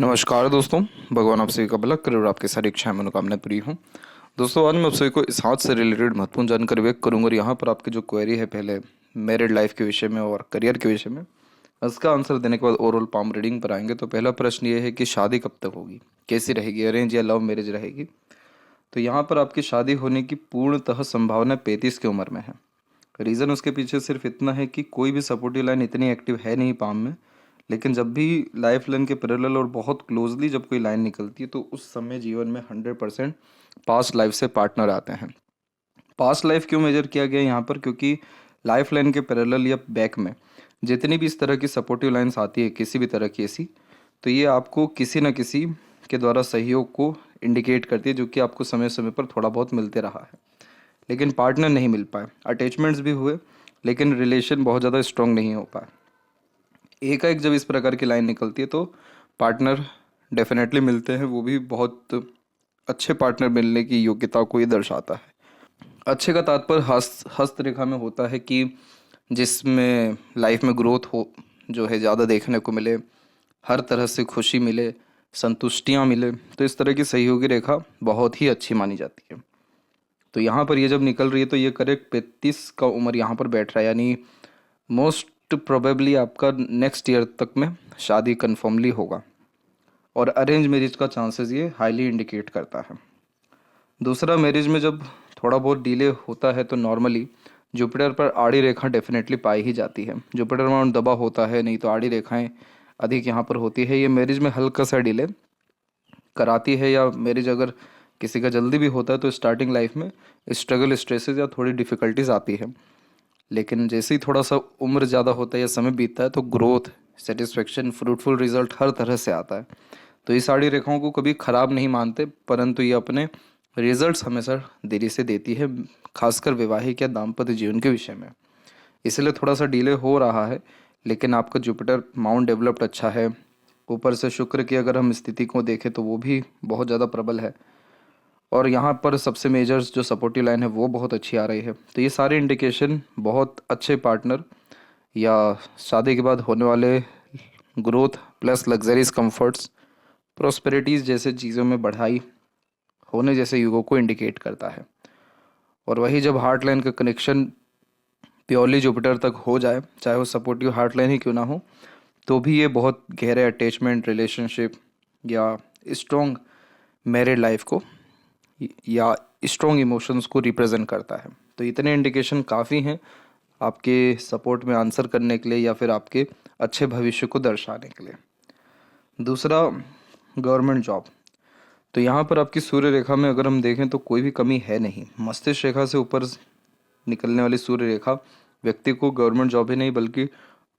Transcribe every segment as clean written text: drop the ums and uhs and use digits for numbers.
नमस्कार दोस्तों। भगवान आप सभी का भला करे और आपकी सारी इच्छाएं मनोकामनाएं पूरी हों। दोस्तों, आज मैं आप सभी को इस हाथ से रिलेटेड महत्वपूर्ण जानकारी व्यक्त करूंगा और यहाँ पर आपकी जो क्वेरी है, पहले मैरिड लाइफ के विषय में और करियर के विषय में, इसका आंसर देने के बाद ओवरऑल पाम रीडिंग पर आएंगे। तो पहला प्रश्न ये है कि शादी कब तक होगी, कैसी रहेगी, अरेंज या लव मैरिज रहेगी। तो यहाँ पर आपकी शादी होने की पूर्णतः संभावना 35 की उम्र में है। रीज़न उसके पीछे सिर्फ इतना है कि कोई भी सपोर्टिव लाइन इतनी एक्टिव है नहीं पाम में, लेकिन जब भी लाइफ लाइन के पैरेलल और बहुत क्लोजली जब कोई लाइन निकलती है तो उस समय जीवन में 100% पास्ट लाइफ से पार्टनर आते हैं। पास्ट लाइफ क्यों मेजर किया गया यहाँ पर, क्योंकि लाइफ लाइन के पैरेलल या बैक में जितनी भी इस तरह की सपोर्टिव लाइन्स आती है, किसी भी तरह की ऐसी, तो ये आपको किसी न किसी के द्वारा सहयोग को इंडिकेट करती है, जो कि आपको समय समय पर थोड़ा बहुत मिलते रहा है। लेकिन पार्टनर नहीं मिल पाए, अटैचमेंट्स भी हुए, लेकिन रिलेशन बहुत ज़्यादा स्ट्रांग नहीं हो पाए। एकाएक जब इस प्रकार की लाइन निकलती है तो पार्टनर डेफिनेटली मिलते हैं, वो भी बहुत अच्छे पार्टनर मिलने की योग्यता को ये दर्शाता है। अच्छे का तात्पर्य हस्तरेखा में होता है कि जिसमें लाइफ में ग्रोथ हो, जो है ज़्यादा देखने को मिले, हर तरह से खुशी मिले, संतुष्टियाँ मिले, तो इस तरह की सहयोगी रेखा बहुत ही अच्छी मानी जाती है। तो यहाँ पर ये जब निकल रही है तो ये करेक्ट 35 का उम्र यहाँ पर बैठ रहा है, यानी मोस्ट प्रोबेबली आपका नेक्स्ट ईयर तक में शादी कन्फर्मली होगा। और अरेंज मैरिज का चांसेस ये हाईली इंडिकेट करता है। दूसरा, मैरिज में जब थोड़ा बहुत डिले होता है तो नॉर्मली जुपिटर पर आड़ी रेखा डेफिनेटली पाई ही जाती है। जुपिटर माउंट दबा होता है, नहीं तो आड़ी रेखाएं अधिक यहाँ पर होती है। ये मैरिज में हल्का सा डिले कराती है, या मैरिज अगर किसी का जल्दी भी होता है तो स्टार्टिंग लाइफ में स्ट्रगल, स्ट्रेसेस या थोड़ी डिफ़िकल्टीज आती है। लेकिन जैसे ही थोड़ा सा उम्र ज़्यादा होता है या समय बीतता है तो ग्रोथ, सेटिस्फेक्शन, फ्रूटफुल रिजल्ट हर तरह से आता है। तो इस आड़ी रेखाओं को कभी ख़राब नहीं मानते, परंतु ये अपने रिजल्ट्स हमेशा देरी से देती है, खासकर वैवाहिक या दाम्पत्य जीवन के विषय में। इसलिए थोड़ा सा डिले हो रहा है, लेकिन आपका जुपिटर माउंट डेवलप्ड अच्छा है। ऊपर से शुक्र की अगर हम स्थिति को देखें तो वो भी बहुत ज़्यादा प्रबल है, और यहाँ पर सबसे मेजर्स जो सपोर्टिव लाइन है वो बहुत अच्छी आ रही है। तो ये सारे इंडिकेशन बहुत अच्छे पार्टनर या शादी के बाद होने वाले ग्रोथ प्लस लग्जरीज कंफर्ट्स, प्रोस्पेरिटीज़ जैसे चीज़ों में बढ़ाई होने जैसे युगों को इंडिकेट करता है। और वही जब हार्ट लाइन का कनेक्शन प्योरली जुपिटर तक हो जाए, चाहे वो सपोर्टिव हार्ट लाइन ही क्यों ना हो, तो भी ये बहुत गहरे अटैचमेंट, रिलेशनशिप या स्ट्रॉन्ग मैरिड लाइफ को या स्ट्रॉन्ग इमोशंस को रिप्रेजेंट करता है। तो इतने इंडिकेशन काफ़ी हैं आपके सपोर्ट में आंसर करने के लिए या फिर आपके अच्छे भविष्य को दर्शाने के लिए। दूसरा, गवर्नमेंट जॉब। तो यहाँ पर आपकी सूर्य रेखा में अगर हम देखें तो कोई भी कमी है नहीं। मस्तिष्क रेखा से ऊपर निकलने वाली सूर्य रेखा व्यक्ति को गवर्नमेंट जॉब ही नहीं बल्कि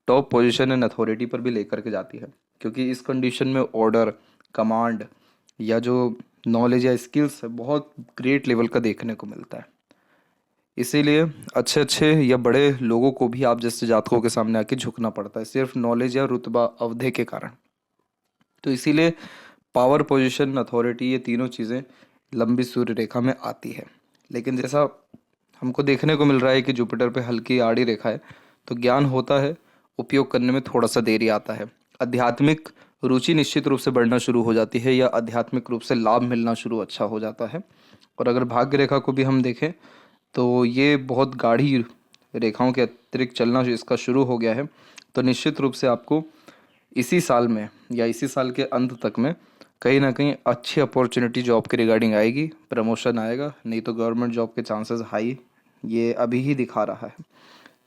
टॉप पोजीशन एंड अथॉरिटी पर भी लेकर के जाती है, क्योंकि इस कंडीशन में ऑर्डर, कमांड या जो नॉलेज या स्किल्स है बहुत ग्रेट लेवल का देखने को मिलता है। इसीलिए अच्छे अच्छे या बड़े लोगों को भी आप जैसे जातकों के सामने आके झुकना पड़ता है, सिर्फ नॉलेज या रुतबा अवधि के कारण। तो इसीलिए पावर, पोजीशन, अथॉरिटी, ये तीनों चीज़ें लंबी सूर्य रेखा में आती है। लेकिन जैसा हमको देखने को मिल रहा है कि जुपिटर पे हल्की आड़ी रेखा है, तो ज्ञान होता है, उपयोग करने में थोड़ा सा देरी आता है। आध्यात्मिक रुचि निश्चित रूप से बढ़ना शुरू हो जाती है या आध्यात्मिक रूप से लाभ मिलना शुरू अच्छा हो जाता है। और अगर भाग्य रेखा को भी हम देखें तो ये बहुत गाढ़ी रेखाओं के अतिरिक्त चलना जो इसका शुरू हो गया है, तो निश्चित रूप से आपको इसी साल में या इसी साल के अंत तक में कहीं ना कहीं अच्छी अपॉर्चुनिटी जॉब के रिगार्डिंग आएगी, प्रमोशन आएगा, नहीं तो गवर्नमेंट जॉब के चांसेस हाई ये अभी ही दिखा रहा है।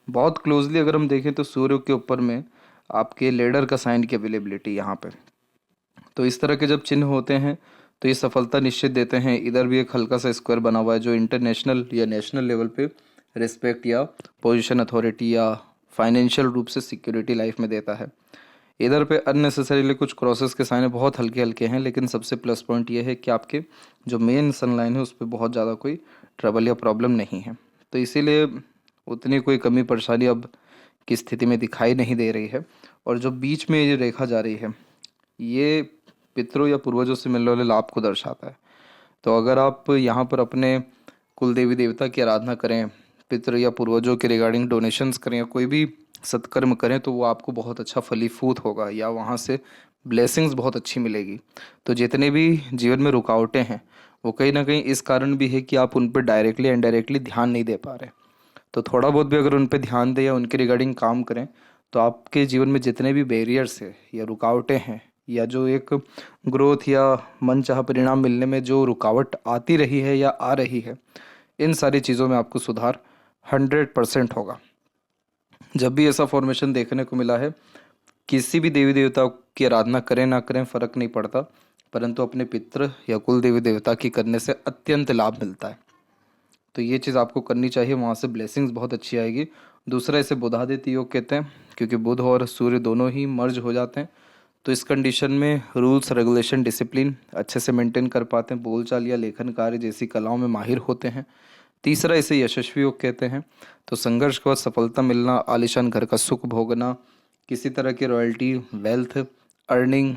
बहुत क्लोजली अगर हम देखें तो सूर्य के ऊपर में आपके लेडर का साइन की अवेलेबिलिटी यहाँ पे, तो इस तरह के जब चिन्ह होते हैं तो ये सफलता निश्चित देते हैं। इधर भी एक हल्का सा स्क्वायर बना हुआ है जो इंटरनेशनल या नेशनल लेवल पे रिस्पेक्ट या पोजीशन, अथॉरिटी या फाइनेंशियल रूप से सिक्योरिटी लाइफ में देता है। इधर पे अननेसेसरीली कुछ क्रॉसेस के साइन बहुत हल्के हल्के हैं, लेकिन सबसे प्लस पॉइंट ये है कि आपके जो मेन सन लाइन है उस पर बहुत ज़्यादा कोई ट्रबल या प्रॉब्लम नहीं है। तो इसीलिए उतनी कोई कमी परेशानी अब की स्थिति में दिखाई नहीं दे रही है। और जो बीच में ये रेखा जा रही है ये पितरों या पूर्वजों से मिलने वाले लाभ को दर्शाता है। तो अगर आप यहाँ पर अपने कुल देवी देवता की आराधना करें, पितृ या पूर्वजों के रिगार्डिंग डोनेशंस करें या कोई भी सत्कर्म करें, तो वो आपको बहुत अच्छा फलीभूत होगा या वहाँ से ब्लेसिंग्स बहुत अच्छी मिलेगी। तो जितने भी जीवन में रुकावटें हैं वो कहीं ना कहीं इस कारण भी है कि आप उन पर डायरेक्टली इनडायरेक्टली ध्यान नहीं दे पा रहे। तो थोड़ा बहुत भी अगर उन पर ध्यान दें या उनके रिगार्डिंग काम करें तो आपके जीवन में जितने भी बैरियर्स है या रुकावटें हैं या जो एक ग्रोथ या मनचाहा परिणाम मिलने में जो रुकावट आती रही है या आ रही है, इन सारी चीज़ों में आपको सुधार 100% होगा। जब भी ऐसा फॉर्मेशन देखने को मिला है, किसी भी देवी देवता की आराधना करें ना करें फ़र्क नहीं पड़ता, परंतु अपने पितृ या कुल देवी देवता की करने से अत्यंत लाभ मिलता है। तो ये चीज़ आपको करनी चाहिए, वहाँ से ब्लेसिंग्स बहुत अच्छी आएगी। दूसरा, इसे बुधादित्य योग कहते हैं क्योंकि बुध और सूर्य दोनों ही मर्ज हो जाते हैं। तो इस कंडीशन में रूल्स रेगुलेशन डिसिप्लिन अच्छे से मेंटेन कर पाते हैं, बोलचाल या लेखन कार्य जैसी कलाओं में माहिर होते हैं। तीसरा, इसे यशस्वी योग कहते हैं। तो संघर्ष के बाद सफलता मिलना, आलीशान घर का सुख भोगना, किसी तरह की रॉयल्टी, वेल्थ, अर्निंग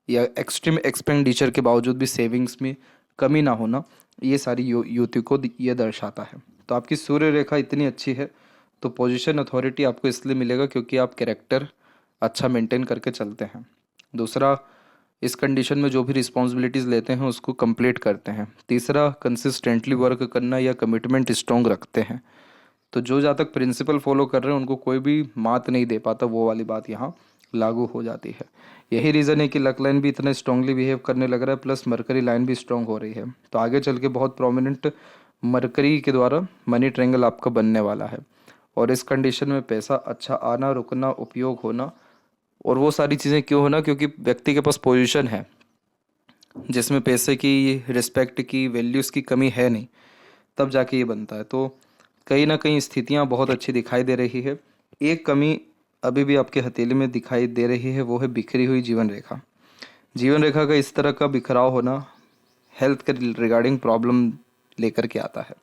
या एक्सट्रीम एक्सपेंडिचर के बावजूद भी सेविंग्स में कमी ना होना, ये सारी युति को ये दर्शाता है। तो आपकी सूर्य रेखा इतनी अच्छी है तो पोजीशन अथॉरिटी आपको इसलिए मिलेगा क्योंकि आप कैरेक्टर अच्छा मेंटेन करके चलते हैं। दूसरा, इस कंडीशन में जो भी रिस्पॉन्सिबिलिटीज़ लेते हैं उसको कंप्लीट करते हैं। तीसरा, कंसिस्टेंटली वर्क करना या कमिटमेंट स्ट्रॉन्ग रखते हैं। तो जो जहाँ तक प्रिंसिपल फॉलो कर रहे हैं उनको कोई भी मात नहीं दे पाता, वो वाली बात यहाँ लागू हो जाती है। यही रीज़न है कि लक लाइन भी इतना स्ट्रांगली बिहेव करने लग रहा है, प्लस मरकरी लाइन भी स्ट्रांग हो रही है। तो आगे चल के बहुत प्रोमिनेंट मरकरी के द्वारा मनी ट्रायंगल आपका बनने वाला है। और इस कंडीशन में पैसा अच्छा आना, रुकना, उपयोग होना और वो सारी चीज़ें क्यों होना, क्योंकि व्यक्ति के पास पोजीशन है जिसमें पैसे की, रिस्पेक्ट की, वैल्यूज़ की कमी है नहीं, तब जाके ये बनता है। तो कहीं ना कहीं स्थितियाँ बहुत अच्छी दिखाई दे रही है। एक कमी अभी भी आपके हथेली में दिखाई दे रही है, वो है बिखरी हुई जीवन रेखा। जीवन रेखा का इस तरह का बिखराव होना हेल्थ के रिगार्डिंग प्रॉब्लम लेकर के आता है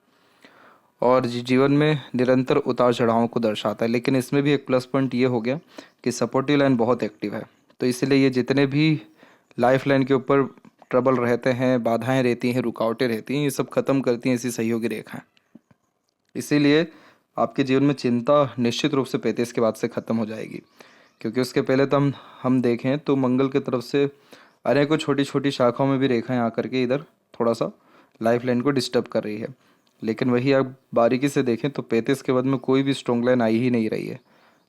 और जीवन में निरंतर उतार चढ़ावों को दर्शाता है। लेकिन इसमें भी एक प्लस पॉइंट ये हो गया कि सपोर्टिव लाइन बहुत एक्टिव है। तो इसलिए ये जितने भी लाइफ लाइन के ऊपर ट्रबल रहते हैं, बाधाएं रहती हैं, रुकावटें रहती हैं, ये सब खत्म करती हैं इसी सहयोगी रेखाएं। इसीलिए आपके जीवन में चिंता निश्चित रूप से 35 के बाद से ख़त्म हो जाएगी, क्योंकि उसके पहले तो हम देखें तो मंगल की तरफ से अनेकों छोटी छोटी शाखाओं में भी रेखाएं आकर के इधर थोड़ा सा लाइफ लाइन को डिस्टर्ब कर रही है। लेकिन वही आप बारीकी से देखें तो 35 के बाद में कोई भी स्ट्रॉन्ग लाइन आई ही नहीं रही है।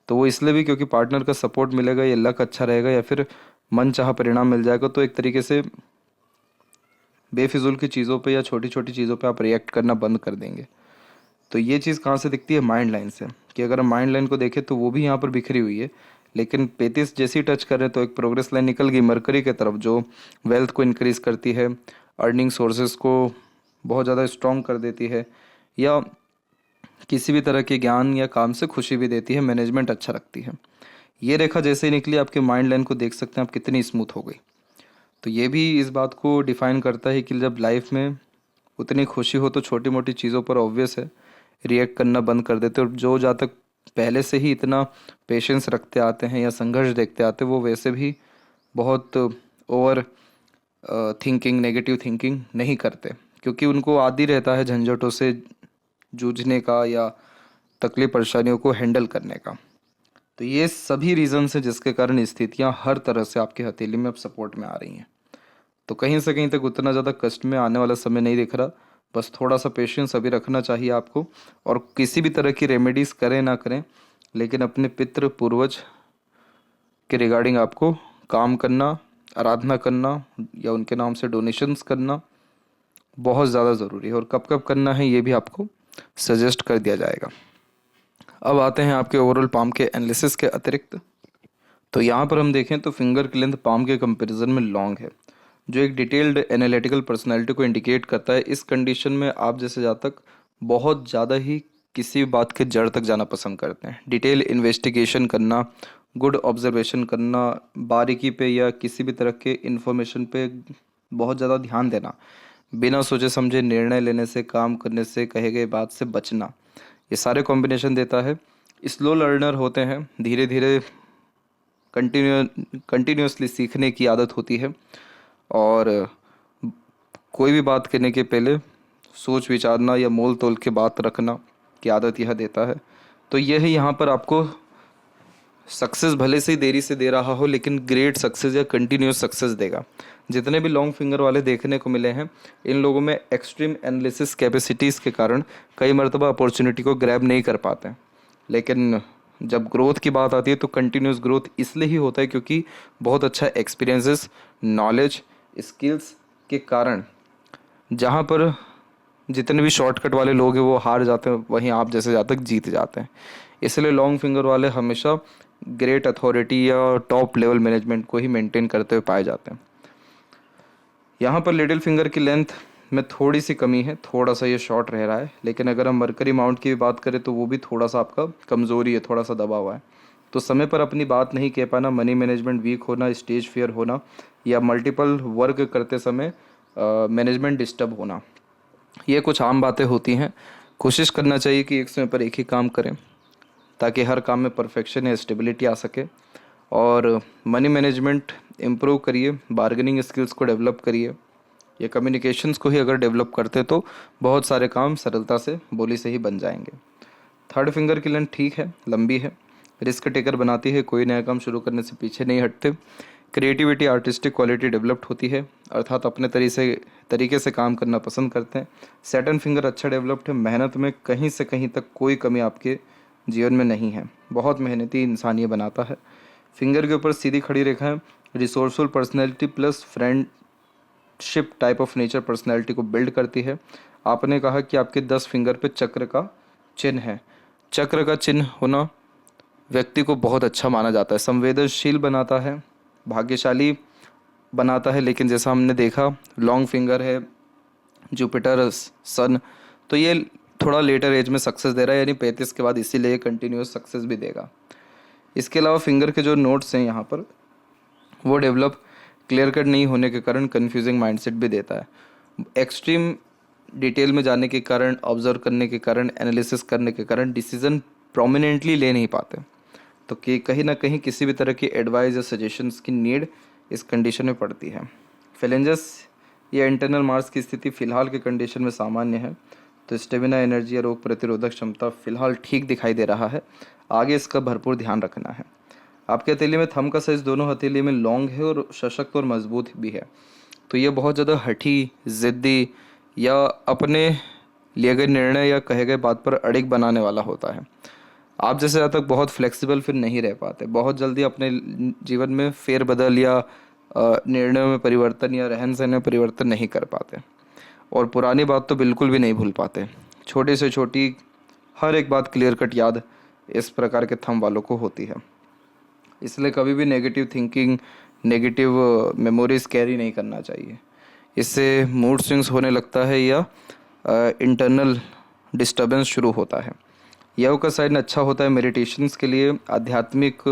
तो वो इसलिए भी क्योंकि पार्टनर का सपोर्ट मिलेगा, या लक अच्छा रहेगा, या फिर मन चाहा परिणाम मिल जाएगा। तो एक तरीके से बेफिजूल की चीज़ों पे या छोटी छोटी चीज़ों पे आप रिएक्ट करना बंद कर देंगे। तो ये चीज़ कहाँ से दिखती है? माइंड लाइन से, कि अगर हम माइंड लाइन को देखें तो वो भी यहाँ पर बिखरी हुई है। लेकिन 35 जैसी टच कर रहे तो एक प्रोग्रेस लाइन निकल गई मरकरी की तरफ, जो वेल्थ को इंक्रीज करती है, अर्निंग सोर्सेज को बहुत ज़्यादा स्ट्रॉन्ग कर देती है, या किसी भी तरह के ज्ञान या काम से खुशी भी देती है, मैनेजमेंट अच्छा रखती है। ये रेखा जैसे ही निकली आपके माइंड लाइन को देख सकते हैं आप कितनी स्मूथ हो गई। तो ये भी इस बात को डिफाइन करता है कि जब लाइफ में उतनी खुशी हो तो छोटी मोटी चीज़ों पर ऑब्वियस है रिएक्ट करना बंद कर देते, और जो जहाँ तक पहले से ही इतना पेशेंस रखते आते हैं या संघर्ष देखते आते हैं वो वैसे भी बहुत ओवर थिंकिंग, नेगेटिव थिंकिंग नहीं करते, क्योंकि उनको आदी रहता है झंझटों से जूझने का या तकलीफ परेशानियों को हैंडल करने का। तो ये सभी रीज़न है जिसके कारण स्थितियाँ हर तरह से आपके हथेली में अब सपोर्ट में आ रही हैं। तो कहीं से कहीं तक उतना ज़्यादा कष्ट में आने वाला समय नहीं दिख रहा। बस थोड़ा सा पेशेंस अभी रखना चाहिए आपको, और किसी भी तरह की रेमेडीज़ करें ना करें, लेकिन अपने पितृ पूर्वज के रिगार्डिंग आपको काम करना, आराधना करना या उनके नाम से डोनेशंस करना बहुत ज़्यादा ज़रूरी है। और कब कब करना है ये भी आपको सजेस्ट कर दिया जाएगा। अब आते हैं आपके ओवरऑल पाम के एनालिसिस के अतिरिक्त। तो यहाँ पर हम देखें तो फिंगर की लेंथ पाम के कंपैरिजन में लॉन्ग है, जो एक डिटेल्ड एनालिटिकल पर्सनालिटी को इंडिकेट करता है। इस कंडीशन में आप जैसे जातक बहुत ज़्यादा ही किसी भी बात के जड़ तक जाना पसंद करते हैं, डिटेल इन्वेस्टिगेशन करना, गुड ऑब्जर्वेशन करना, बारीकी पे या किसी भी तरह के इन्फॉर्मेशन पे बहुत ज़्यादा ध्यान देना, बिना सोचे समझे निर्णय लेने से, काम करने से, कहे गए बात से बचना, ये सारे कॉम्बिनेशन देता है। स्लो लर्नर होते हैं, धीरे धीरे कंटिन्यूसली सीखने की आदत होती है, और कोई भी बात करने के पहले सोच विचारना या मोल तोल के बात रखना की आदत यह देता है। तो यह यहाँ पर आपको सक्सेस भले से ही देरी से दे रहा हो, लेकिन ग्रेट सक्सेस या कंटिन्यूस सक्सेस देगा। जितने भी लॉन्ग फिंगर वाले देखने को मिले हैं, इन लोगों में एक्सट्रीम एनालिसिस कैपेसिटीज़ के कारण कई मरतबा अपॉर्चुनिटी को ग्रैब नहीं कर पाते हैं। लेकिन जब ग्रोथ की बात आती है तो कंटिन्यूस ग्रोथ इसलिए ही होता है क्योंकि बहुत अच्छा एक्सपीरियंसेस, नॉलेज, स्किल्स के कारण जहाँ पर जितने भी शॉर्टकट वाले लोग हैं वो हार जाते हैं, वहीं आप जैसे जातक जीत जाते हैं। इसलिए लॉन्ग फिंगर वाले हमेशा ग्रेट अथॉरिटी या टॉप लेवल मैनेजमेंट को ही मेंटेन करते हुए पाए जाते हैं। यहाँ पर लिटिल फिंगर की लेंथ में थोड़ी सी कमी है, थोड़ा सा ये शॉर्ट रह रहा है। लेकिन अगर हम मरकरी माउंट की भी बात करें तो वो भी थोड़ा सा आपका कमज़ोरी है, थोड़ा सा दबा हुआ है। तो समय पर अपनी बात नहीं कह पाना, मनी मैनेजमेंट वीक होना, स्टेज फियर होना या मल्टीपल वर्क करते समय मैनेजमेंट डिस्टर्ब होना, ये कुछ आम बातें होती हैं। कोशिश करना चाहिए कि एक समय पर एक ही काम करें ताकि हर काम में परफेक्शन या स्टेबिलिटी आ सके। और मनी मैनेजमेंट इम्प्रूव करिए, बार्गेनिंग स्किल्स को डेवलप करिए या कम्युनिकेशंस को ही अगर डेवलप करते तो बहुत सारे काम सरलता से बोली से ही बन जाएंगे। थर्ड फिंगर की लेंथ ठीक है, लंबी है, रिस्क टेकर बनाती है, कोई नया काम शुरू करने से पीछे नहीं हटते। क्रिएटिविटी, आर्टिस्टिक क्वालिटी डेवलप्ड होती है, अर्थात अपने तरीके से काम करना पसंद करते हैं। सेटन फिंगर अच्छा डेवलप्ड है, मेहनत में कहीं से कहीं तक कोई कमी आपके जीवन में नहीं है, बहुत मेहनती इंसान ये बनाता है। फिंगर के ऊपर सीधी खड़ी रेखाएं resourceful personality plus friendship type of nature personality को बिल्ड करती है। आपने कहा कि आपके 10 फिंगर पे चक्र का चिन्ह है। चक्र का चिन्ह होना व्यक्ति को बहुत अच्छा माना जाता है, संवेदनशील बनाता है, भाग्यशाली बनाता है। लेकिन जैसा हमने देखा लॉन्ग फिंगर है जुपिटर सन, तो ये थोड़ा लेटर एज में सक्सेस दे रहा है, यानी 35 के बाद, इसीलिए कंटिन्यूस सक्सेस भी देगा। इसके अलावा फिंगर के जो नोट्स हैं यहाँ पर वो डेवलप क्लियर कट नहीं होने के कारण कन्फ्यूजिंग माइंडसेट भी देता है। एक्सट्रीम डिटेल में जाने के कारण, ऑब्जर्व करने के कारण, एनालिसिस करने के कारण डिसीजन प्रोमिनेंटली ले नहीं पाते। तो कि कहीं ना कहीं किसी भी तरह की एडवाइस या सजेशंस की नीड इस कंडीशन में पड़ती है। फेलेंजस या इंटरनल मार्स की स्थिति फिलहाल के कंडीशन में सामान्य है, तो स्टेमिना, एनर्जी या रोग प्रतिरोधक क्षमता फिलहाल ठीक दिखाई दे रहा है। आगे इसका भरपूर ध्यान रखना है। आपके हथेली में थंब का साइज दोनों हथेली में लॉन्ग है और सशक्त और मजबूत भी है, तो ये बहुत ज़्यादा हठी, ज़िद्दी या अपने लिए गए निर्णय या कहे गए बात पर अड़िग बनाने वाला होता है। आप जैसे ज़्यादा तक बहुत फ्लेक्सिबल फिर नहीं रह पाते, बहुत जल्दी अपने जीवन में फेरबदल या निर्णयों में परिवर्तन या रहन सहन में परिवर्तन नहीं कर पाते, और पुरानी बात तो बिल्कुल भी नहीं भूल पाते। छोटी से छोटी हर एक बात क्लियर कट याद इस प्रकार के थंब वालों को होती है। इसलिए कभी भी negative thinking, negative memories carry नहीं करना चाहिए। इससे मूड स्विंग्स होने लगता है या इंटरनल डिस्टर्बेंस शुरू होता है। यह का साइन अच्छा होता है मेडिटेशंस के लिए, आध्यात्मिक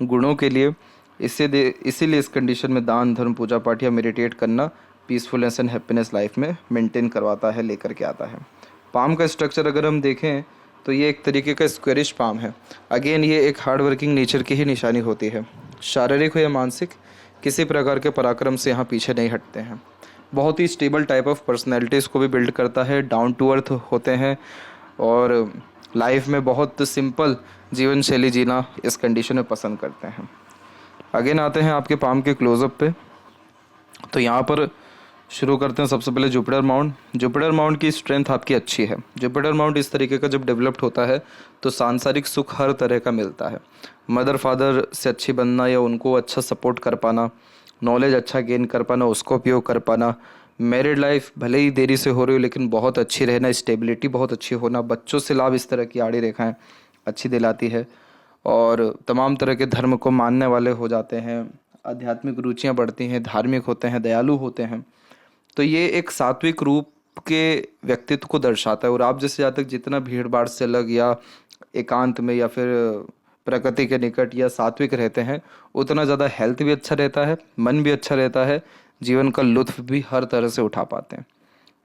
गुणों के लिए। इसीलिए इस कंडीशन में दान, धर्म, पूजा पाठ या मेडिटेट करना पीसफुलनेस एंड हैप्पीनेस लाइफ में मेंटेन करवाता है, लेकर के आता है। पाम का स्ट्रक्चर अगर हम देखें तो ये एक तरीके का स्क्वेरिश पाम है। अगेन ये एक हार्ड वर्किंग नेचर की ही निशानी होती है। शारीरिक हो या मानसिक, किसी प्रकार के पराक्रम से यहाँ पीछे नहीं हटते हैं। बहुत ही स्टेबल टाइप ऑफ पर्सनैलिटीज़ को भी बिल्ड करता है, डाउन टू अर्थ होते हैं और लाइफ में बहुत सिंपल जीवन शैली जीना इस कंडीशन में पसंद करते हैं। अगेन आते हैं आपके पाम के क्लोजअप पे। तो यहाँ पर शुरू करते हैं सबसे पहले जुपिटर माउंट। जुपिटर माउंट की स्ट्रेंथ आपकी अच्छी है। जुपिटर माउंट इस तरीके का जब डेवलप्ड होता है तो सांसारिक सुख हर तरह का मिलता है। मदर फादर से अच्छी बनना या उनको अच्छा सपोर्ट कर पाना, नॉलेज अच्छा गेन कर पाना, उसको उपयोग कर पाना, मैरिड लाइफ भले ही देरी से हो रही हो लेकिन बहुत अच्छी रहना, स्टेबिलिटी बहुत अच्छी होना, बच्चों से लाभ, इस तरह की आड़ी रेखाएं अच्छी दिलाती है। और तमाम तरह के धर्म को मानने वाले हो जाते हैं, आध्यात्मिक रुचियाँ बढ़ती हैं, धार्मिक होते हैं, दयालु होते हैं। तो ये एक सात्विक रूप के व्यक्तित्व को दर्शाता है। और आप जैसे ज़्यादा तक जितना भीड़ भाड़ से अलग या एकांत में या फिर प्रकृति के निकट या सात्विक रहते हैं, उतना ज़्यादा हेल्थ भी अच्छा रहता है, मन भी अच्छा रहता है, जीवन का लुत्फ भी हर तरह से उठा पाते हैं।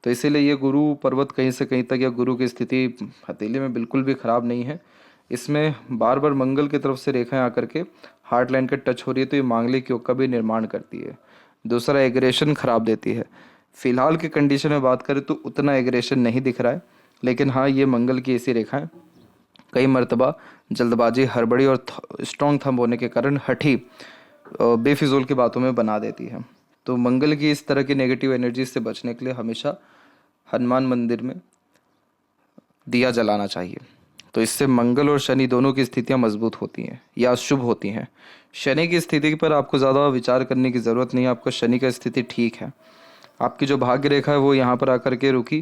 तो इसीलिए ये गुरु पर्वत कहीं से कहीं तक या गुरु की स्थिति हथेली में बिल्कुल भी ख़राब नहीं है। इसमें बार बार मंगल की तरफ से रेखाएं आकर के हार्ट लाइन के टच हो रही है, तो ये मांगलिक योग का भी निर्माण करती है। दूसरा, एग्रेशन खराब देती है। फिलहाल की कंडीशन में बात करें तो उतना एग्रेशन नहीं दिख रहा है, लेकिन हाँ, ये मंगल की ऐसी रेखाएं कई मर्तबा जल्दबाजी, हड़बड़ी और स्ट्रॉन्ग थंब होने के कारण हठी बेफिजूल की बातों में बना देती है। तो मंगल की इस तरह की नेगेटिव एनर्जी से बचने के लिए हमेशा हनुमान मंदिर में दिया जलाना चाहिए। तो इससे मंगल और शनि दोनों की स्थितियां मजबूत होती हैं या शुभ होती हैं। शनि की स्थिति पर आपको ज़्यादा विचार करने की ज़रूरत नहीं है, आपका शनि का स्थिति ठीक है। आपकी जो भाग्य रेखा है वो यहाँ पर आकर के रुकी,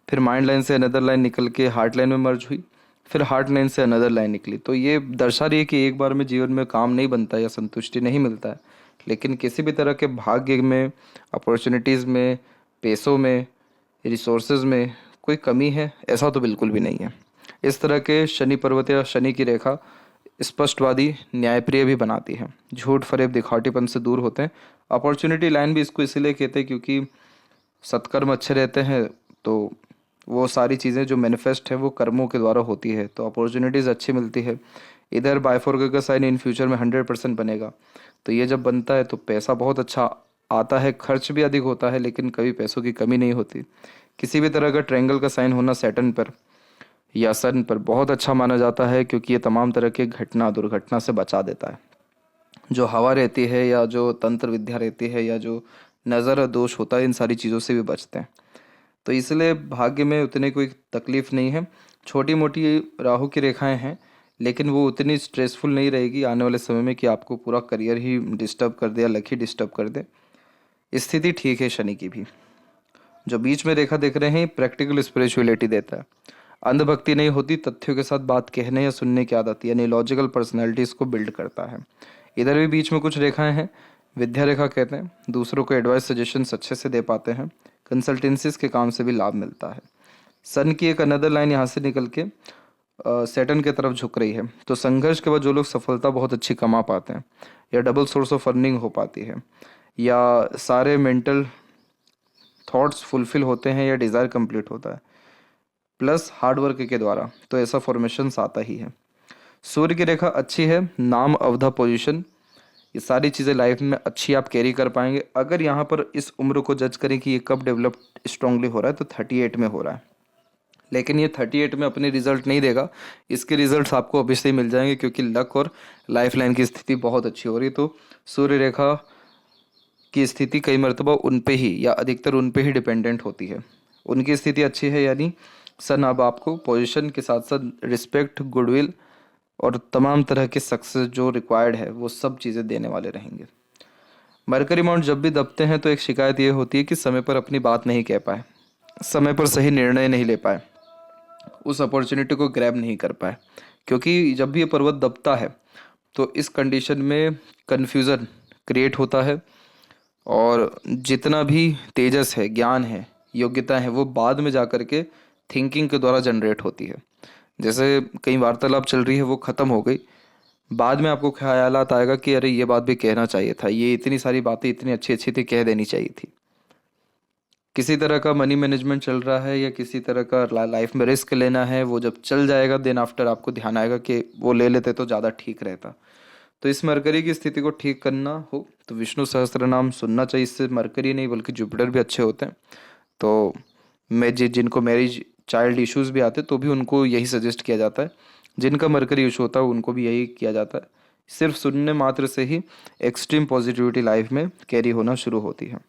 फिर माइंड लाइन से अनदर लाइन निकल के हार्ट लाइन में मर्ज हुई, फिर हार्ट लाइन से अनदर लाइन निकली। तो ये दर्शा रही है कि एक बार में जीवन में काम नहीं बनता या संतुष्टि नहीं मिलता है, लेकिन किसी भी तरह के भाग्य में, अपॉर्चुनिटीज़ में, पैसों में, रिसोर्सेज में कोई कमी है ऐसा तो बिल्कुल भी नहीं है। इस तरह के शनि पर्वत या शनि की रेखा स्पष्टवादी, न्यायप्रिय भी बनाती है, झूठ फरेब दिखावटीपन से दूर होते हैं। अपॉर्चुनिटी लाइन भी इसको इसीलिए कहते हैं क्योंकि सत्कर्म अच्छे रहते हैं, तो वो सारी चीज़ें जो मैनिफेस्ट है वो कर्मों के द्वारा होती है, तो अपॉर्चुनिटीज़ अच्छी मिलती है। इधर बायफोरका का साइन इन फ्यूचर में 100% बनेगा, तो ये जब बनता है तो पैसा बहुत अच्छा आता है, खर्च भी अधिक होता है लेकिन कभी पैसों की कमी नहीं होती। किसी भी तरह का ट्रायंगल का साइन होना सैटर्न पर या सन पर बहुत अच्छा माना जाता है क्योंकि ये तमाम तरह के घटना दुर्घटना से बचा देता है। जो हवा रहती है या जो तंत्र विद्या रहती है या जो नज़र दोष होता है, इन सारी चीज़ों से भी बचते हैं। तो इसलिए भाग्य में उतनी कोई तकलीफ नहीं है। छोटी मोटी राहु की रेखाएं हैं लेकिन वो उतनी स्ट्रेसफुल नहीं रहेगी आने वाले समय में कि आपको पूरा करियर ही डिस्टर्ब कर दे या लक ही डिस्टर्ब कर दे। स्थिति ठीक है शनि की भी। जो बीच में रेखा देख रहे हैं प्रैक्टिकल स्पिरिचुअलिटी देता है। अंधभक्ति नहीं होती, तथ्यों के साथ बात कहने या सुनने की आदत यानी लॉजिकल पर्सनैलिटीज को बिल्ड करता है। इधर भी बीच में कुछ रेखाएं हैं, विद्या रेखा कहते हैं। दूसरों को एडवाइस सजेशंस अच्छे से दे पाते हैं, कंसल्टेंसीज के काम से भी लाभ मिलता है। सन की एक अनदर लाइन यहाँ से निकल के सैटर्न की तरफ झुक रही है, तो संघर्ष के बाद जो लोग सफलता बहुत अच्छी कमा पाते हैं या डबल सोर्स ऑफ अर्निंग हो पाती है या सारे मेंटल थॉट्स फुलफिल होते हैं या डिज़ायर कंप्लीट होता है प्लस हार्ड वर्क के द्वारा, तो ऐसा फॉर्मेशंस आता ही है। सूर्य की रेखा अच्छी है, नाम, अवधा, पोजीशन, ये सारी चीज़ें लाइफ में अच्छी आप कैरी कर पाएंगे। अगर यहाँ पर इस उम्र को जज करें कि ये कब डेवलप स्ट्रांगली हो रहा है तो 38 में हो रहा है, लेकिन ये 38 में अपने रिजल्ट नहीं देगा, इसके रिजल्ट्स आपको अभी से ही मिल जाएंगे क्योंकि लक और लाइफ लाइन की स्थिति बहुत अच्छी हो रही है। तो सूर्य रेखा की स्थिति कई मरतबा उन पे ही या अधिकतर उन पे ही डिपेंडेंट होती है। उनकी स्थिति अच्छी है यानी सन अब आपको पोजीशन के साथ साथ रिस्पेक्ट, गुडविल और तमाम तरह के सक्सेस जो रिक्वायर्ड है वो सब चीज़ें देने वाले रहेंगे। मरकरी माउंट जब भी दबते हैं तो एक शिकायत ये होती है कि समय पर अपनी बात नहीं कह पाए, समय पर सही निर्णय नहीं ले पाए, उस अपॉर्चुनिटी को ग्रैब नहीं कर पाए। क्योंकि जब भी ये पर्वत दबता है तो इस कंडीशन में कन्फ्यूज़न क्रिएट होता है और जितना भी तेजस है, ज्ञान है, योग्यता है वो बाद में जा कर के थिंकिंग के द्वारा जनरेट होती है। जैसे कई वार्तालाप चल रही है वो ख़त्म हो गई, बाद में आपको ख्यालात आएगा कि अरे ये बात भी कहना चाहिए था, ये इतनी सारी बातें इतनी अच्छी अच्छी थी, कह देनी चाहिए थी। किसी तरह का मनी मैनेजमेंट चल रहा है या किसी तरह का लाइफ में रिस्क लेना है, वो जब चल जाएगा देन आफ्टर आपको ध्यान आएगा कि वो ले लेते तो ज़्यादा ठीक रहता। तो इस मरकरी की स्थिति को ठीक करना हो तो विष्णु सहस्त्र नाम सुनना चाहिए। इससे मरकरी नहीं बल्कि जुपिटर भी अच्छे होते हैं। तो मैं जिनको मैरिज चाइल्ड इश्यूज़ भी आते तो भी उनको यही सजेस्ट किया जाता है, जिनका मरकरी इशू होता है उनको भी यही किया जाता है। सिर्फ सुनने मात्र से ही एक्सट्रीम पॉजिटिविटी लाइफ में कैरी होना शुरू होती है।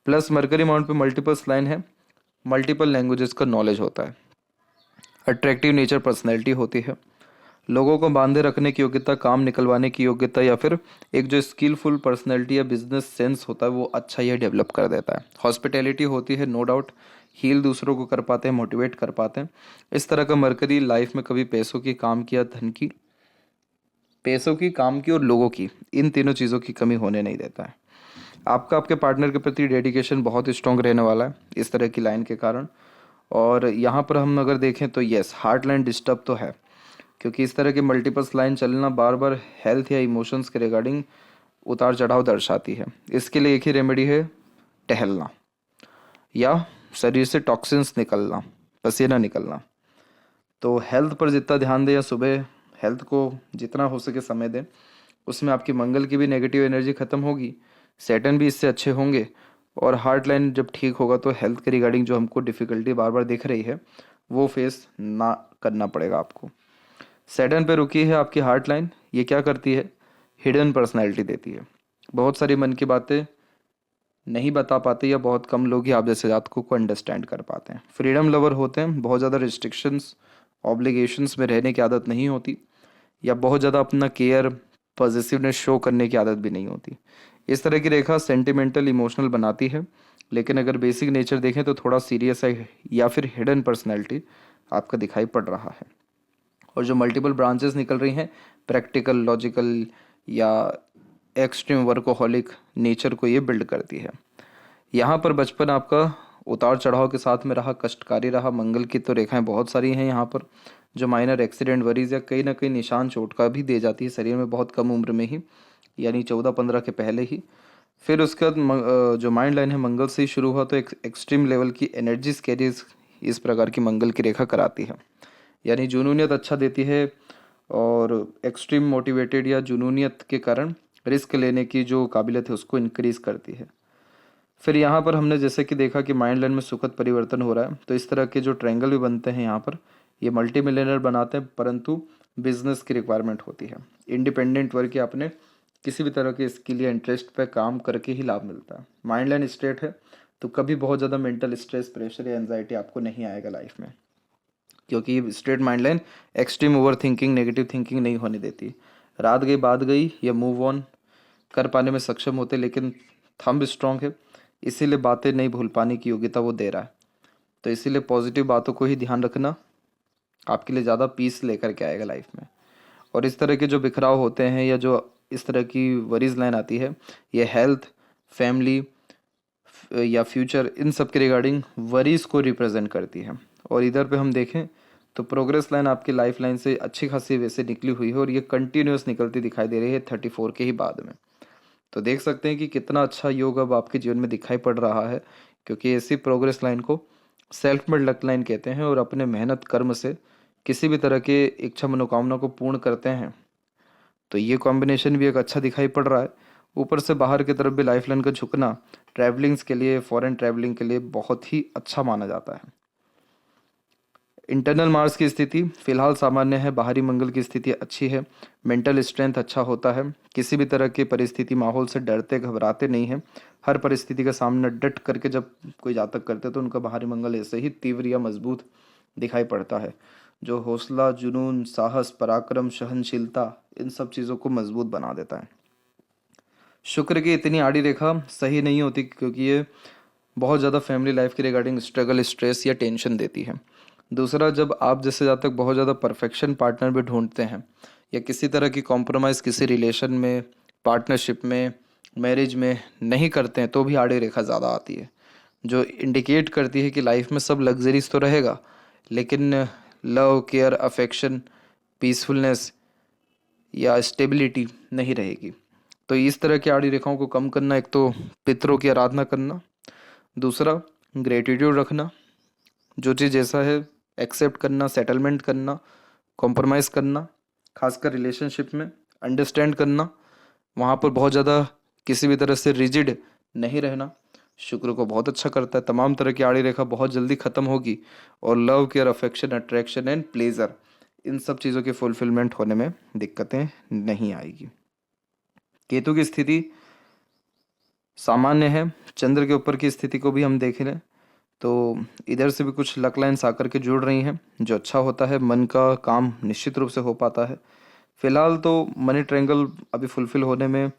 प्लस मरकरी माउंट पे मल्टीपल लाइन है, मल्टीपल लैंग्वेजेस का नॉलेज होता है, अट्रैक्टिव नेचर पर्सनैलिटी होती है, लोगों को बांधे रखने की योग्यता, काम निकलवाने की योग्यता या फिर एक जो स्किलफुल पर्सनैलिटी या बिजनेस सेंस होता है वो अच्छा यह डेवलप कर देता है। हॉस्पिटैलिटी होती है, नो डाउट, हील दूसरों को कर पाते हैं, मोटिवेट कर पाते हैं। इस तरह का मरकरी लाइफ में कभी पैसों की, काम की या धन की, पैसों की, काम की और लोगों की, इन तीनों चीज़ों की कमी होने नहीं देता है। आपका आपके पार्टनर के प्रति डेडिकेशन बहुत स्ट्रांग रहने वाला है इस तरह की लाइन के कारण। और यहाँ पर हम अगर देखें तो यस, हार्ट लाइन डिस्टर्ब तो है क्योंकि इस तरह की मल्टीपल्स लाइन चलना बार बार हेल्थ या इमोशंस के रिगार्डिंग उतार चढ़ाव दर्शाती है। इसके लिए एक ही रेमेडी है, टहलना या शरीर से टॉक्सिन्स निकलना, पसीना निकलना। तो हेल्थ पर जितना ध्यान दें या सुबह हेल्थ को जितना हो सके समय दें, उसमें आपकी मंगल की भी नेगेटिव एनर्जी ख़त्म होगी, सैटर्न भी इससे अच्छे होंगे और हार्ट लाइन जब ठीक होगा तो हेल्थ के रिगार्डिंग जो हमको डिफ़िकल्टी बार बार दिख रही है वो फेस ना करना पड़ेगा आपको। सैटर्न पे रुकी है आपकी हार्ट लाइन। ये क्या करती है? हिडन पर्सनैलिटी देती है। बहुत सारी मन की बातें नहीं बता पाते, या बहुत कम लोग ही आप जैसे जातकों को अंडरस्टैंड कर पाते हैं। फ्रीडम लवर होते हैं, बहुत ज़्यादा रिस्ट्रिक्शंस ऑब्लिगेशंस में रहने की आदत नहीं होती, या बहुत ज़्यादा अपना केयर पॉजिटिवनेस शो करने की आदत भी नहीं होती। इस तरह की रेखा सेंटिमेंटल इमोशनल बनाती है, लेकिन अगर बेसिक नेचर देखें तो थोड़ा सीरियस है, या फिर हिडन पर्सनैलिटी आपका दिखाई पड़ रहा है। और जो मल्टीपल ब्रांचेस निकल रही हैं, प्रैक्टिकल, लॉजिकल या एक्सट्रीम वर्कोहॉलिक नेचर को ये बिल्ड करती है। यहाँ पर बचपन आपका उतार चढ़ाव के साथ में रहा, कष्टकारी रहा। मंगल की तो रेखाएं बहुत सारी हैं यहाँ पर, जो माइनर एक्सीडेंट, वरीज या कहीं ना कहीं निशान चोट का भी दे जाती है शरीर में बहुत कम उम्र में ही, यानी 14-15 के पहले ही। फिर उसके बाद जो माइंड लाइन है मंगल से ही शुरू हुआ, तो एक एक्सट्रीम लेवल की एनर्जीज कैरीज इस प्रकार की मंगल की रेखा कराती है, यानी जुनूनियत अच्छा देती है, और एक्सट्रीम मोटिवेटेड या जुनूनियत के कारण रिस्क लेने की जो काबिलियत है उसको इंक्रीज करती है। फिर यहाँ पर हमने जैसे कि देखा कि माइंड लाइन में सुखद परिवर्तन हो रहा है, तो इस तरह के जो ट्रायंगल भी बनते हैं यहाँ पर, ये मल्टी मिलियनर बनाते हैं, परंतु बिजनेस की रिक्वायरमेंट होती है। इंडिपेंडेंट वर्क या अपने किसी भी तरह के स्किल या इंटरेस्ट पे काम करके ही लाभ मिलता है। माइंड लाइन स्ट्रेट है तो कभी बहुत ज़्यादा मेंटल स्ट्रेस, प्रेशर या एंजाइटी आपको नहीं आएगा लाइफ में, क्योंकि straight mind line extreme over thinking, negative thinking नहीं होने देती। रात गई बात गई या मूव ऑन कर पाने में सक्षम होते, लेकिन थंब स्ट्रांग है, इसीलिए बातें नहीं भूल पाने की योग्यता वो दे रहा है। तो इसीलिए पॉजिटिव बातों को ही ध्यान रखना आपके लिए ज़्यादा पीस लेकर के आएगा लाइफ में। और इस तरह के जो बिखराव होते हैं, या जो इस तरह की वरीज लाइन आती है, ये हेल्थ, फैमिली या फ्यूचर, इन सब के रिगार्डिंग वरीज को रिप्रेजेंट करती है। और इधर पे हम देखें तो प्रोग्रेस लाइन आपकी लाइफ लाइन से अच्छी खासी वैसे निकली हुई है, और ये कंटिन्यूस निकलती दिखाई दे रही है 34 के ही बाद में। तो देख सकते हैं कि कितना अच्छा योग अब आपके जीवन में दिखाई पड़ रहा है, क्योंकि ऐसी प्रोग्रेस लाइन को सेल्फ मेड लक लाइन कहते हैं, और अपने मेहनत कर्म से किसी भी तरह के इच्छा मनोकामना को पूर्ण करते हैं। तो ये कॉम्बिनेशन भी एक अच्छा दिखाई पड़ रहा है। ऊपर से बाहर की तरफ भी लाइफ लाइन का झुकना ट्रैवलिंग्स के लिए, फॉरेन ट्रैवलिंग के लिए बहुत ही अच्छा माना जाता है। इंटरनल मार्स की स्थिति फिलहाल सामान्य है, बाहरी मंगल की स्थिति अच्छी है, मेंटल स्ट्रेंथ अच्छा होता है, किसी भी तरह की परिस्थिति माहौल से डरते घबराते नहीं हैं। हर परिस्थिति का सामना डट करके जब कोई जातक करते तो उनका बाहरी मंगल ऐसे ही तीव्र या मजबूत दिखाई पड़ता है, जो हौसला, जुनून, साहस, पराक्रम, सहनशीलता, इन सब चीज़ों को मजबूत बना देता है। शुक्र की इतनी आड़ी रेखा सही नहीं होती, क्योंकि ये बहुत ज़्यादा फैमिली लाइफ के रिगार्डिंग स्ट्रगल, स्ट्रेस या टेंशन देती है। दूसरा, जब आप जैसे जातक बहुत ज़्यादा परफेक्शन पार्टनर भी ढूंढते हैं, या किसी तरह की कॉम्प्रोमाइज़ किसी रिलेशन में, पार्टनरशिप में, मैरिज में नहीं करते हैं, तो भी आड़ी रेखा ज़्यादा आती है, जो इंडिकेट करती है कि लाइफ में सब लग्जरीज तो रहेगा, लेकिन लव, केयर, अफेक्शन, पीसफुलनेस या स्टेबिलिटी नहीं रहेगी। तो इस तरह की आड़ी रेखाओं को कम करना, एक तो पितरों की आराधना करना, दूसरा ग्रेटिट्यूड रखना, जो चीज़ जैसा है एक्सेप्ट करना, सेटलमेंट करना, कॉम्प्रोमाइज़ करना, खासकर रिलेशनशिप में अंडरस्टैंड करना, वहाँ पर बहुत ज़्यादा किसी भी तरह से रिजिड नहीं रहना, शुक्र को बहुत अच्छा करता है। तमाम तरह की आड़ी रेखा बहुत जल्दी ख़त्म होगी, और love, care, affection, attraction and pleasure, इन सब चीज़ों के फुलफिलमेंट होने में दिक्कतें नहीं आएगी। केतु की स्थिति सामान्य है। चंद्र के ऊपर की स्थिति को भी हम देख लें तो इधर से भी कुछ लक लाइन्स आकर के जुड़ रही हैं, जो अच्छा होता है। मन का काम निश्चित रूप से हो पाता है। फिलहाल तो मनी ट्रायंगल अभी फुलफिल होने में,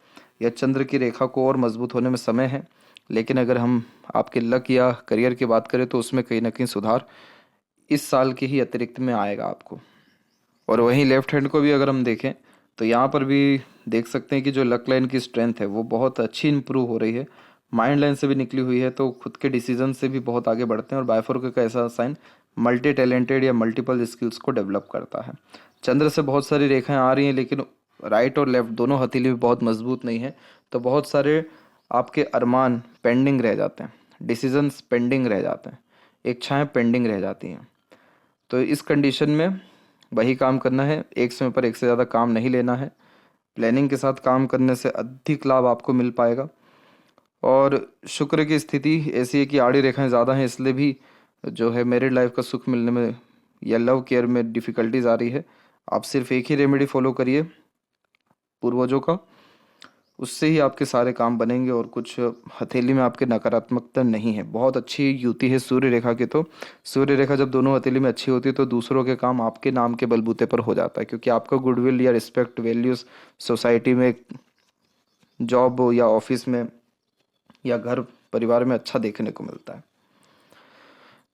या चंद्र की रेखा को और मजबूत होने में समय है, लेकिन अगर हम आपके लक या करियर की बात करें तो उसमें कहीं ना कहीं सुधार इस साल के ही अतिरिक्त में आएगा आपको। और वहीं लेफ्ट हैंड को भी अगर हम देखें तो यहाँ पर भी देख सकते हैं कि जो लक लाइन की स्ट्रेंथ है वो बहुत अच्छी इंप्रूव हो रही है, माइंड लाइन से भी निकली हुई है, तो खुद के डिसीजन से भी बहुत आगे बढ़ते हैं। और बायफोरक का ऐसा साइन मल्टी टैलेंटेड या मल्टीपल स्किल्स को डेवलप करता है। चंद्र से बहुत सारी रेखाएं आ रही हैं, लेकिन राइट और लेफ्ट दोनों हथेली भी बहुत मजबूत नहीं है, तो बहुत सारे आपके अरमान पेंडिंग रह जाते हैं, डिसीजंस पेंडिंग रह जाते हैं, इच्छाएं पेंडिंग रह जाती हैं। तो इस कंडीशन में वही काम करना है, एक समय पर एक से ज़्यादा काम नहीं लेना है। प्लानिंग के साथ काम करने से अधिक लाभ आपको मिल पाएगा। और शुक्र की स्थिति ऐसी है कि आड़ी रेखाएं ज़्यादा हैं, इसलिए भी जो है मैरिड लाइफ का सुख मिलने में या लव केयर में डिफ़िकल्टीज आ रही है। आप सिर्फ एक ही रेमेडी फॉलो करिए पूर्वजों का, उससे ही आपके सारे काम बनेंगे और कुछ हथेली में आपके नकारात्मकता नहीं है। बहुत अच्छी युति है सूर्य रेखा की। तो सूर्य रेखा जब दोनों हथेली में अच्छी होती है तो दूसरों के काम आपके नाम के बलबूते पर हो जाता है, क्योंकि आपका गुडविल या रिस्पेक्ट वैल्यूज सोसाइटी में, जॉब हो या ऑफिस में या घर परिवार में अच्छा देखने को मिलता है।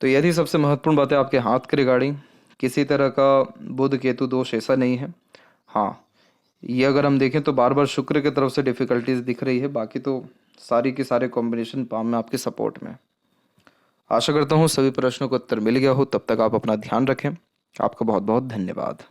तो यदि सबसे महत्वपूर्ण बात है आपके हाथ के रिगार्डिंग, किसी तरह का बुध केतु दोष ऐसा नहीं है। हाँ, ये अगर हम देखें तो बार बार शुक्र की तरफ से डिफिकल्टीज दिख रही है, बाकी तो सारी की सारे कॉम्बिनेशन पाम में आपके सपोर्ट में। आशा करता हूँ सभी प्रश्नों का उत्तर मिल गया हो। तब तक आप अपना ध्यान रखें। आपका बहुत बहुत धन्यवाद।